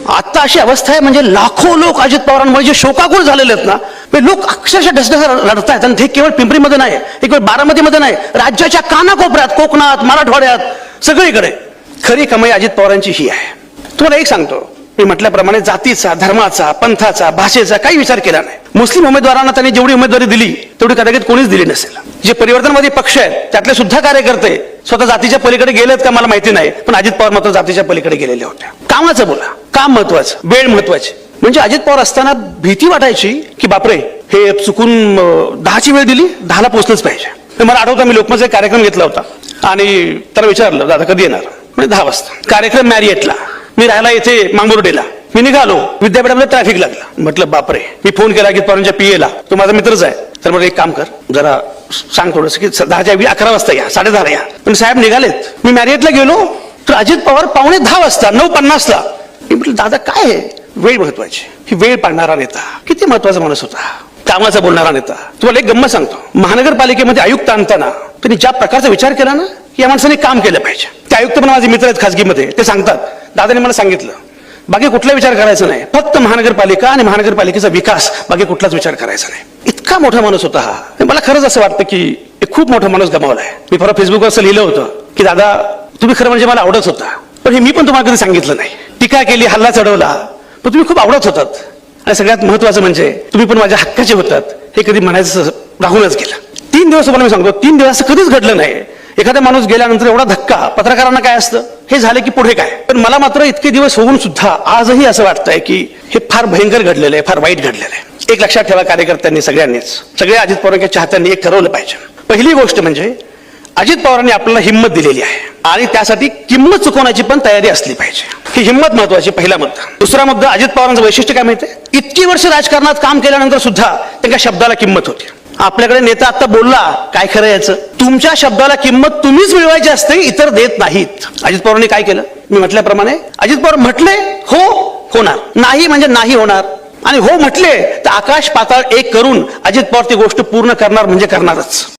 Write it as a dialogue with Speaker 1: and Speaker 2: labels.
Speaker 1: आता अशी अवस्था आहे म्हणजे लाखो लोक अजित पवारांमुळे जे शोकाकुल झालेले आहेत ना, लोक अक्षरशः ढसढस लढतायत. आणि ते केवळ पिंपरीमध्ये नाही, हे केवळ बारामतीमध्ये नाही, राज्याच्या कानाकोपऱ्यात, कोकणात, मराठवाड्यात, सगळीकडे खरी कमाई अजित पवारांची ही आहे. तुम्हाला एक सांगतो, मी म्हटल्याप्रमाणे जातीचा, धर्माचा, पंथाचा, भाषेचा काही विचार केला नाही. मुस्लिम उमेदवारांना त्यांनी जेवढी उमेदवारी दिली तेवढी कदाचित कोणीच दिली नसेल. जे परिवर्तनवादी पक्ष आहेत त्यातले सुद्धा कार्यकर्ते स्वतः जातीच्या पलीकडे गेलेत का मला माहिती नाही, पण अजित पवार मात्र जातीच्या पलीकडे गेलेले होते. कामाचं बोला, काम महत्वाचं, वेळ महत्वाची. म्हणजे अजित पवार असताना भीती वाटायची की बापरे, हे चुकून 10ची वेळ दिली, 10ला पोहोचलंच पाहिजे. मला आठवतं, मी लोकमतचा कार्यक्रम घेतला होता आणि त्याला विचारलं, दादा कधी येणार? म्हणजे 10 वाजता. कार्यक्रम मॅरिएटला, मी राहायला येथे मांगुर्डेला. मी निघालो, विद्यापीठामध्ये ट्रॅफिक लागला. म्हटलं बापरे, मी फोन केला अजित पवारांच्या पीएला, तो माझा मित्रच आहे. तर मला एक काम कर, जरा सांग थोडंसं की 10च्या 11 वाजता या, 10:30 या. पण साहेब निघालेत. मी मॅरिएटला गेलो तर अजित पवार 9:45 वाजता, 9:50ला. मी म्हटलं दादा काय आहे? वेळ महत्वाची. ही वेळ पाळणारा नेता किती महत्वाचा माणूस होता, कामाचा बोलणारा नेता. तुम्हाला एक गंमत सांगतो, महानगरपालिकेमध्ये आयुक्त आणताना त्यांनी ज्या प्रकारचा विचार केला ना, या माणसाने काम केलं पाहिजे. ते आयुक्त पण माझे मित्र आहेत खासगीमध्ये, ते सांगतात दादाने मला सांगितलं बाकी कुठला विचार करायचा नाही, फक्त महानगरपालिका आणि महानगरपालिकेचा विकास, बाकी कुठलाच विचार करायचा नाही. इतका मोठा माणूस होता हा. मला खरंच असं वाटतं की एक खूप मोठा माणूस गमावलाय. मी परवा फेसबुकवर असं लिहिलं होतं की दादा तुम्ही खरं म्हणजे मला आवडत होता, पण हे मी पण तुम्हाला कधी सांगितलं नाही. टीका केली, हल्ला चढवला, पण तुम्ही खूप आवडत होतात. आणि सगळ्यात महत्वाचं म्हणजे तुम्ही पण माझ्या हक्काचे होतात, हे कधी म्हणायचं राहूनच गेलं. 3 दिवस तुम्हाला मी सांगतो, 3 दिवस कधीच घडलं नाही. एखादा माणूस गेल्यानंतर एवढा धक्का, पत्रकारांना काय असतं, हे झालं की पुढे काय. पण मला मात्र इतके दिवस होऊन सुद्धा आजही असं वाटतंय की हे फार भयंकर घडलेलं आहे, फार वाईट घडलेलं आहे. एक लक्षात ठेवा कार्यकर्त्यांनी, सगळ्यांनीच, सगळ्या अजित पवारांच्या चाहत्यांनी एक ठरवलं पाहिजे. पहिली गोष्ट म्हणजे अजित पवारांनी आपल्याला हिंमत दिलेली आहे आणि त्यासाठी किंमत चुकवण्याची पण तयारी असली पाहिजे. ही हिंमत महत्वाची, पहिला मुद्दा. दुसरा मुद्दा, अजित पवारांचं वैशिष्ट्य काय माहितीये, इतकी वर्ष राजकारणात काम केल्यानंतर सुद्धा त्यांच्या शब्दाला किंमत होती. आपल्याकडे नेता आता बोलला, काय खरं याचं, तुमच्या शब्दाला किंमत तुम्हीच मिळवायची असते, इतर देत नाहीत. अजित पवारांनी काय केलं, मी म्हटल्याप्रमाणे अजित पवार म्हटले हो होणार, नाही म्हणजे नाही होणार, आणि हो म्हटले तर आकाश पाताळ एक करून अजित पवार ती गोष्ट पूर्ण करणार म्हणजे करणारच.